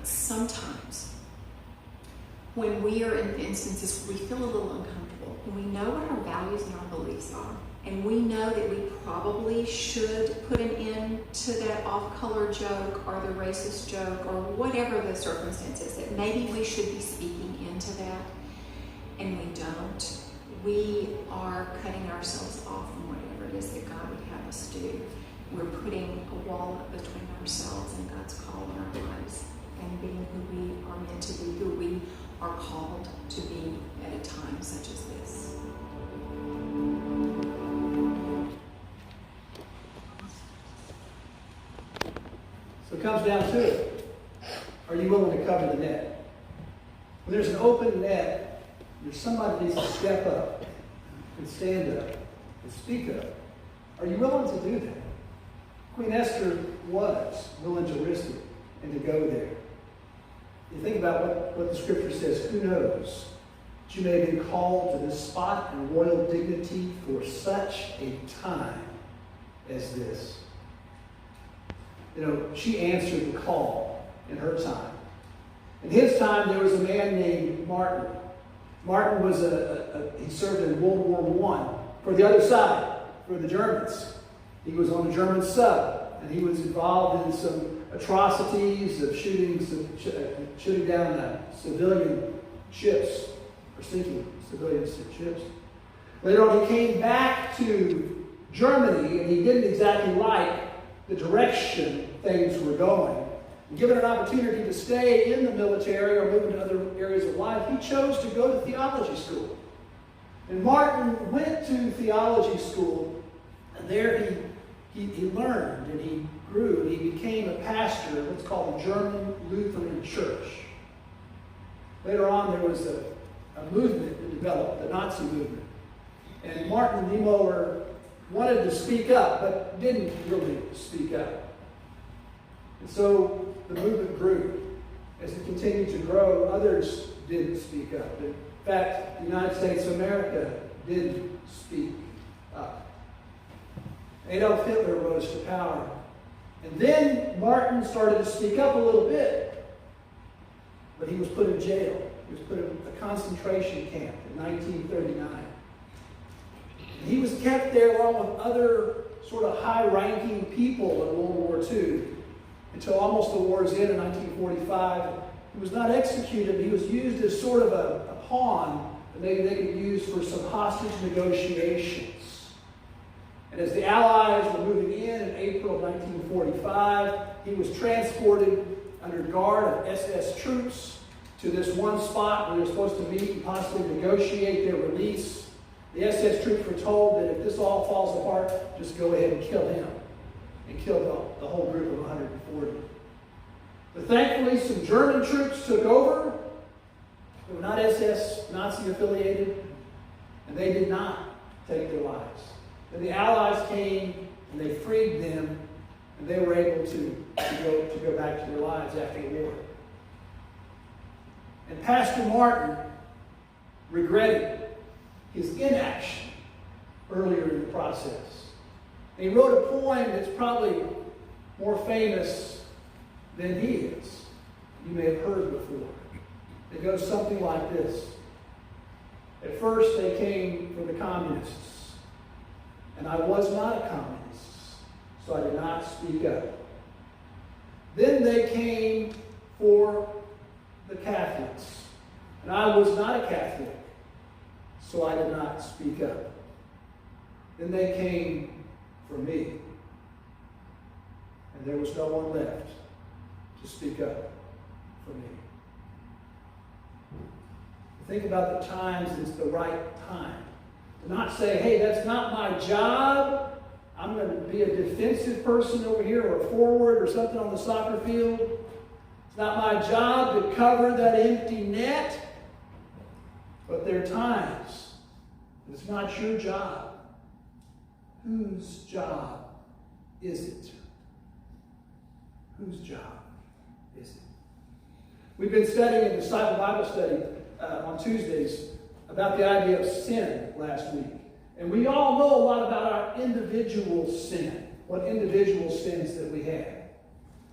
sometimes when we are in instances where we feel a little uncomfortable, and we know what our values and our beliefs are, and we know that we probably should put an end to that off-color joke or the racist joke or whatever the circumstance is, that maybe we should be speaking into that, and we don't, we are cutting ourselves off from whatever it is that God would have us do. We're putting a wall up between ourselves and God's call in our lives and being who we are meant to be, who we are called to be at a time such as this. So it comes down to it. Are you willing to cover the net? When there's an open net, there's somebody that needs to step up and stand up and speak up. Are you willing to do that? Queen Esther was willing to risk it and to go there. You think about what the scripture says. Who knows that you may have been called to this spot and royal dignity for such a time as this. You know, she answered the call in her time. In his time, there was a man named Martin. Martin was he served in World War I for the other side, for the Germans. He was on a German sub, and he was involved in some atrocities of shooting down civilian ships, or sinking civilian ships. Later on, he came back to Germany, and he didn't exactly like the direction things were going. And given an opportunity to stay in the military or move into other areas of life, he chose to go to theology school. And Martin went to theology school, and there he learned and he grew and he became a pastor of what's called the German Lutheran Church. Later on, there was a movement that developed, the Nazi movement. And Martin Niemöller wanted to speak up, but didn't really speak up. And so the movement grew. As it continued to grow, others didn't speak up. In fact, the United States of America didn't speak up. Adolf Hitler rose to power. And then Martin started to speak up a little bit. But he was put in jail. He was put in a concentration camp in 1939. And he was kept there along with other sort of high-ranking people in World War II until almost the war's end in 1945. He was not executed. He was used as sort of a pawn that maybe they could use for some hostage negotiations. And as the Allies were moving in April of 1945, he was transported under guard of SS troops to this one spot where they were supposed to meet and possibly negotiate their release. The SS troops were told that if this all falls apart, just go ahead and kill him. And killed the whole group of 140. But thankfully, some German troops took over. They were not SS, Nazi affiliated, and they did not take their lives. And the Allies came and they freed them, and they were able to go back to their lives after the war. And Pastor Martin regretted his inaction earlier in the process. And he wrote a poem that's probably more famous than he is. You may have heard before. It goes something like this. At first they came for the communists, and I was not a communist, so I did not speak up. Then they came for the Catholics, and I was not a Catholic, so I did not speak up. Then they came for me, and there was no one left to speak up for me. Think about the times it's the right time. To not say, hey, that's not my job. I'm going to be a defensive person over here or a forward or something on the soccer field. It's not my job to cover that empty net. But there are times it's not your job. Whose job is it? Whose job is it? We've been studying a disciple Bible study on Tuesdays about the idea of sin last week. And we all know a lot about our individual sin, what individual sins that we have.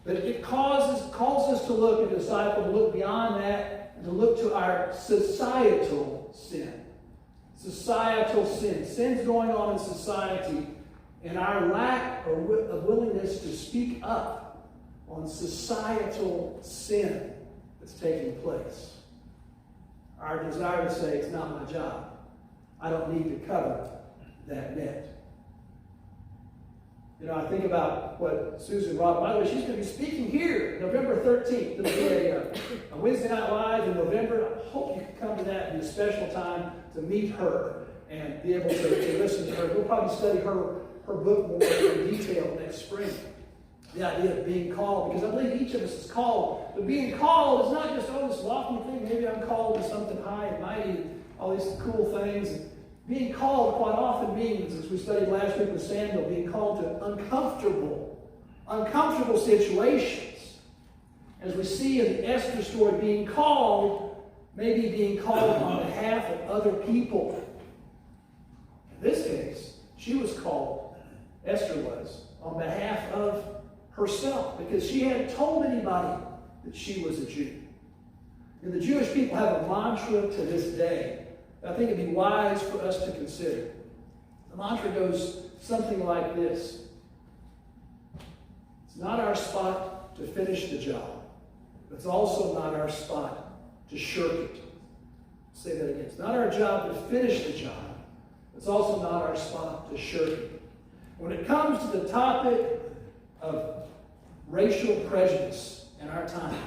But it calls us to look and disciple, to look beyond that, and to look to our societal sin. Societal sin. Sin's going on in society, and our lack of willingness to speak up on societal sin that's taking place. Our desire to say, it's not my job. I don't need to cover that net. You know, I think about what Susan Roth, by the way, she's going to be speaking here November 13th. There'll be a Wednesday Night Live in November. I hope you can come to that and be a special time to meet her and be able to listen to her. We'll probably study her book more in detail next spring. The idea of being called, because I believe each of us is called. But being called is not just, this lofty thing. Maybe I'm called to something high and mighty and all these cool things. Being called quite often means, as we studied last week with Samuel, being called to uncomfortable situations. As we see in the Esther story, being called, maybe being called on behalf of other people. In this case, she was called, Esther was, on behalf of herself, because she hadn't told anybody that she was a Jew. And the Jewish people have a mantra to this day I think it'd be wise for us to consider. The mantra goes something like this. It's not our spot to finish the job, but it's also not our spot to shirk it. I'll say that again. It's not our job to finish the job. It's also not our spot to shirk it. When it comes to the topic of racial prejudice in our times,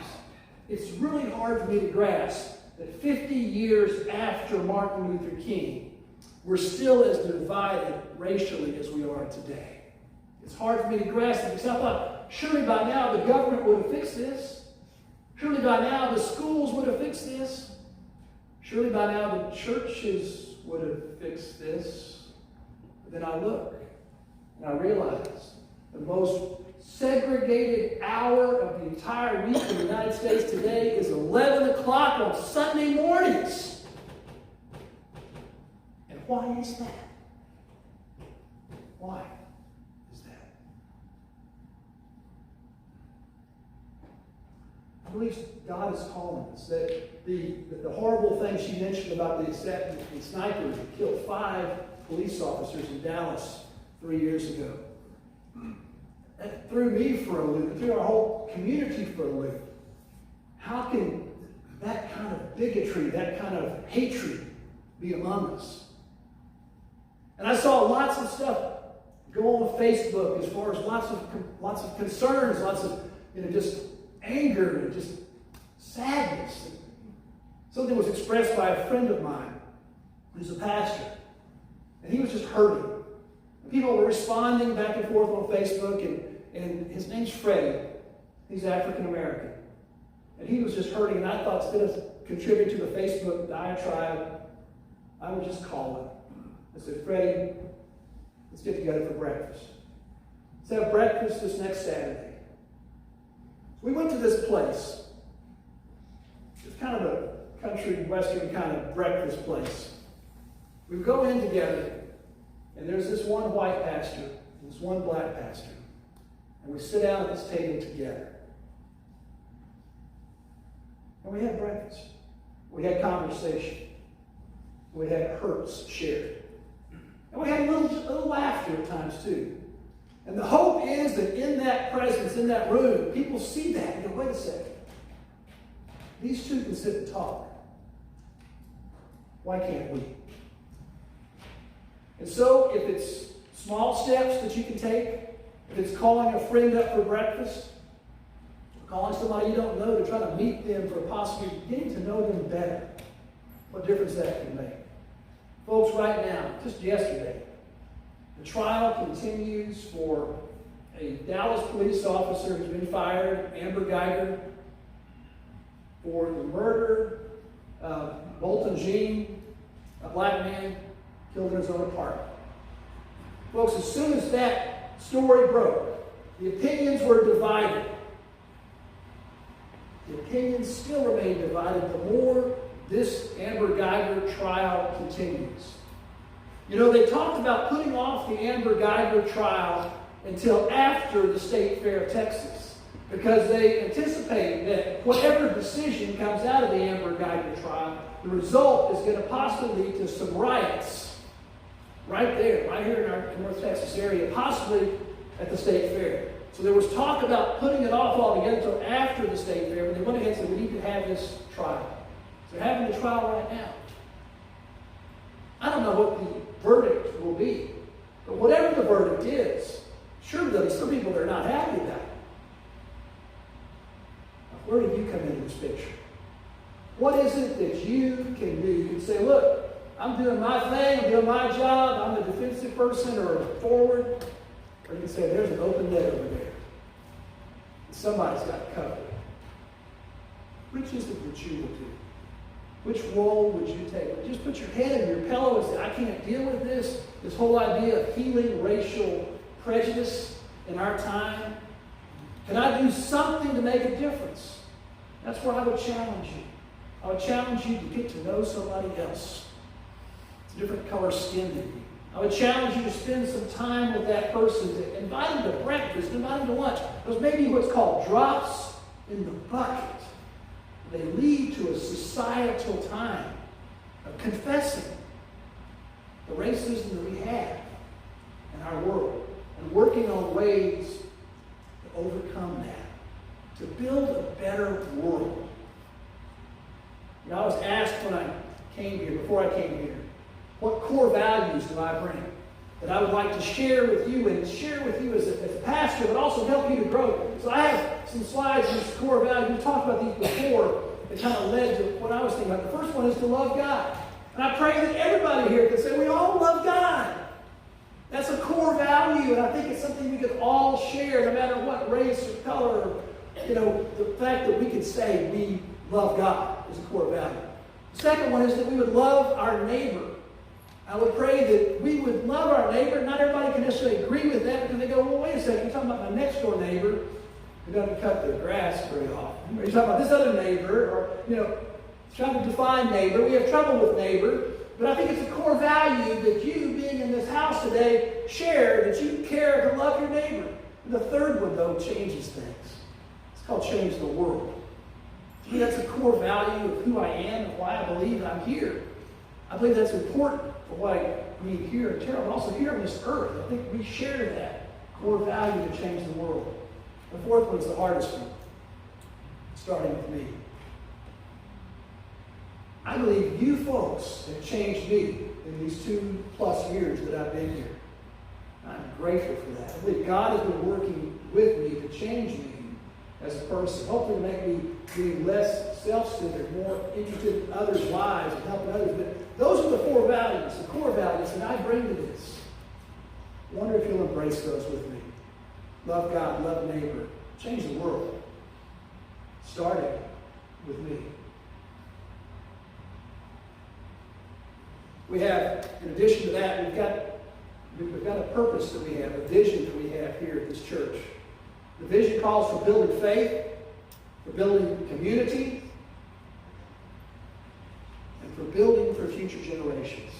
it's really hard for me to grasp that 50 years after Martin Luther King, we're still as divided racially as we are today. It's hard for me to grasp it because I thought, surely by now the government would have fixed this. Surely by now the schools would have fixed this. Surely by now the churches would have fixed this. But then I look and I realize the most segregated hour of the entire week in the United States today is 11 o'clock on Sunday mornings. And why is that? Why is that? I believe God is calling us. That the horrible thing she mentioned about the sniper that killed 5 police officers in Dallas 3 years ago. That threw me for a loop. It threw our whole community for a loop. How can that kind of bigotry, that kind of hatred be among us? And I saw lots of stuff go on Facebook as far as lots of concerns, lots of just anger and just sadness. Something was expressed by a friend of mine who's a pastor, and he was just hurting. People were responding back and forth on Facebook, and his name's Freddie. He's African American. And he was just hurting, and I thought instead of contributing to the Facebook diatribe, I would just call him. I said, Freddie, let's get together for breakfast. Let's have breakfast this next Saturday. So we went to this place. It's kind of a country western kind of breakfast place. We would go in together. And there's this one white pastor and this one black pastor. And we sit down at this table together. And we had breakfast. We had conversation. We had hurts shared. And we had a little laughter at times too. And the hope is that in that presence, in that room, people see that and go, wait a second. These two can sit and talk. Why can't we? And so, if it's small steps that you can take, if it's calling a friend up for breakfast, or calling somebody you don't know to try to meet them for possibly getting to know them better, what difference that can make. Folks, right now, just yesterday, the trial continues for a Dallas police officer who's been fired, Amber Geiger, for the murder of Bolton Jean, a black man killed in his own apartment. Folks, as soon as that story broke, the opinions were divided. The opinions still remain divided the more this Amber Geiger trial continues. You know, they talked about putting off the Amber Geiger trial until after the State Fair of Texas. because they anticipate that whatever decision comes out of the Amber Geiger trial, the result is going to possibly lead to some riots right there, right here in our North Texas area, possibly at the state fair. So there was talk about putting it off altogether until after the state fair, but they went ahead and said, we need to have this trial. So they're having the trial right now. I don't know what the verdict will be, but whatever the verdict is, surely there'll be some people that are not happy about it. Now, where do you come into this picture? What is it that you can do? You can say, look, I'm doing my thing, I'm doing my job, I'm a defensive person or a forward. Or you can say, there's an open net over there. Somebody's got it covered. Which is it that you will do? Which role would you take? Just put your head in your pillow and say, I can't deal with this whole idea of healing racial prejudice in our time. Can I do something to make a difference? That's where I would challenge you. I would challenge you to get to know somebody else. It's a different color skin than you. I would challenge you to spend some time with that person, to invite them to breakfast, invite them to lunch. Those may be what's called drops in the bucket. They lead to a societal time of confessing the racism that we have in our world and working on ways to overcome that, to build a better world. You know, I was asked when I came here, before I came here, what core values do I bring that I would like to share with you and share with you as a pastor, but also help you to grow? So I have some slides on these core values. We talked about these before. That kind of led to what I was thinking about. The first one is to love God. And I pray that everybody here can say we all love God. That's a core value, and I think it's something we could all share, no matter what race or color. Or, you know, the fact that we can say we love God is a core value. The second one is that we would love our neighbor. I would pray that we would love our neighbor. Not everybody can necessarily agree with that because they go, well, wait a second, you're talking about my next door neighbor who doesn't cut their grass very often. Or you're talking about this other neighbor, or, you know, trying to define neighbor. We have trouble with neighbor, but I think it's a core value that you, being in this house today, share, that you care to love your neighbor. And the third one, though, changes things. It's called change the world. To me, that's a core value of who I am and why I believe I'm here. I believe that's important for why I mean here in Terrell, but also here on this earth. I think we share that core value to change the world. The fourth one's the hardest one, starting with me. I believe you folks have changed me in these 2+ years that I've been here. I'm grateful for that. I believe God has been working with me to change me as a person, hopefully to make me be less self-centered, more interested in others' lives and helping others. But those are the 4 values, the core values that I bring to this. I wonder if you'll embrace those with me. Love God, love neighbor, change the world. Starting with me. We have, in addition to that, we've got a purpose that we have, a vision that we have here at this church. The vision calls for building faith, for building community, and for building for future generations.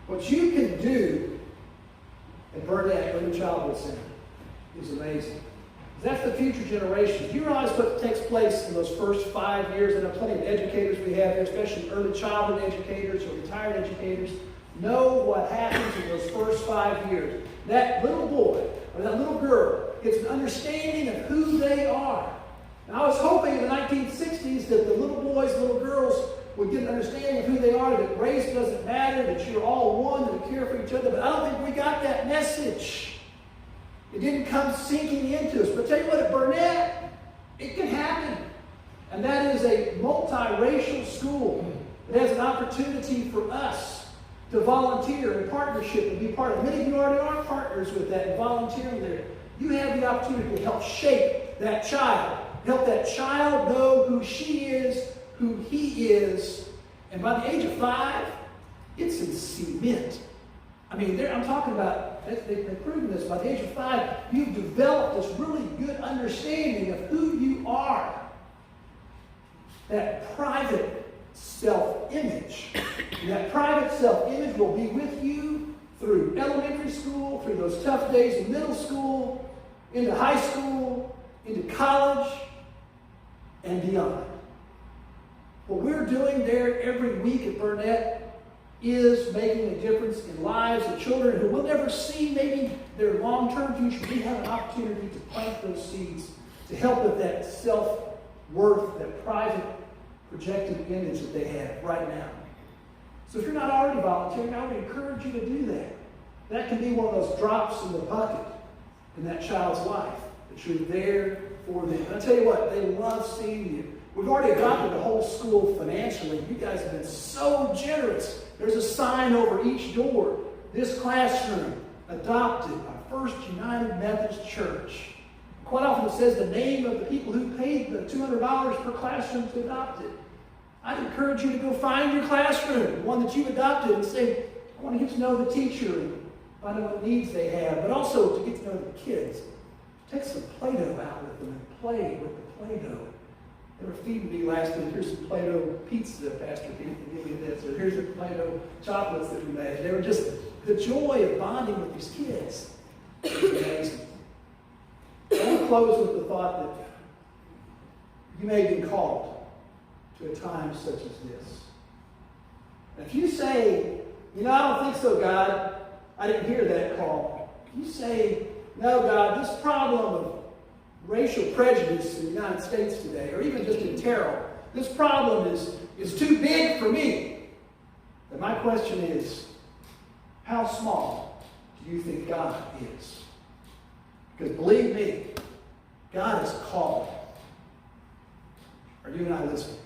What you can do at Burnett Early Childhood Center is amazing. That's the future generations. Do you realize what takes place in those first 5 years? I know plenty of educators we have here, especially early childhood educators or retired educators, know what happens in those first 5 years. That little boy or that little girl gets an understanding of who they are. And I was hoping in the 1960s that the little boys, little girls would get an understanding of who they are, that race doesn't matter, that you're all one, that we care for each other. But I don't think we got that message. It didn't come sinking into us. But tell you what, at Burnett, it can happen. And that is a multiracial school. It has an opportunity for us to volunteer in partnership and be part of. Many of you already are partners with that and volunteering there. You have the opportunity to help shape that child. Help that child know who she is, who he is. And by the age of 5, it's in cement. I mean, I'm talking about, they've proven this, by the age of 5, you've developed this really good understanding of who you are. That private self-image. And that private self-image will be with you through elementary school, through those tough days in middle school, into high school, into college and beyond. What we're doing there every week at Burnett is making a difference in lives of children who will never see maybe their long-term future. We have an opportunity to plant those seeds to help with that self-worth, that private projected image that they have right now. So if you're not already volunteering, I would encourage you to do that. That can be one of those drops in the bucket in that child's life, that you're there for them. And I tell you what, they love seeing you. We've already adopted the whole school financially. You guys have been so generous. There's a sign over each door. This classroom adopted by First United Methodist Church. Quite often it says the name of the people who paid the $200 per classroom to adopt it. I'd encourage you to go find your classroom, the one that you've adopted, and say, I want to get to know the teacher and find out what needs they have, but also to get to know the kids. Take some Play-Doh out with them and play with the Play-Doh. They were feeding me last week. Here's some Play-Doh pizza, Pastor Pete, and give me this. Or here's the Play-Doh chocolates that we made. They were just the joy of bonding with these kids. It was amazing. I want to close with the thought that you may have been called to a time such as this. And if you say, you know, I don't think so, God. I didn't hear that call. If you say, no, God, this problem of racial prejudice in the United States today, or even just in Terrell, this problem is too big for me. Then my question is, how small do you think God is? Because believe me, God is called. Are you and I listening?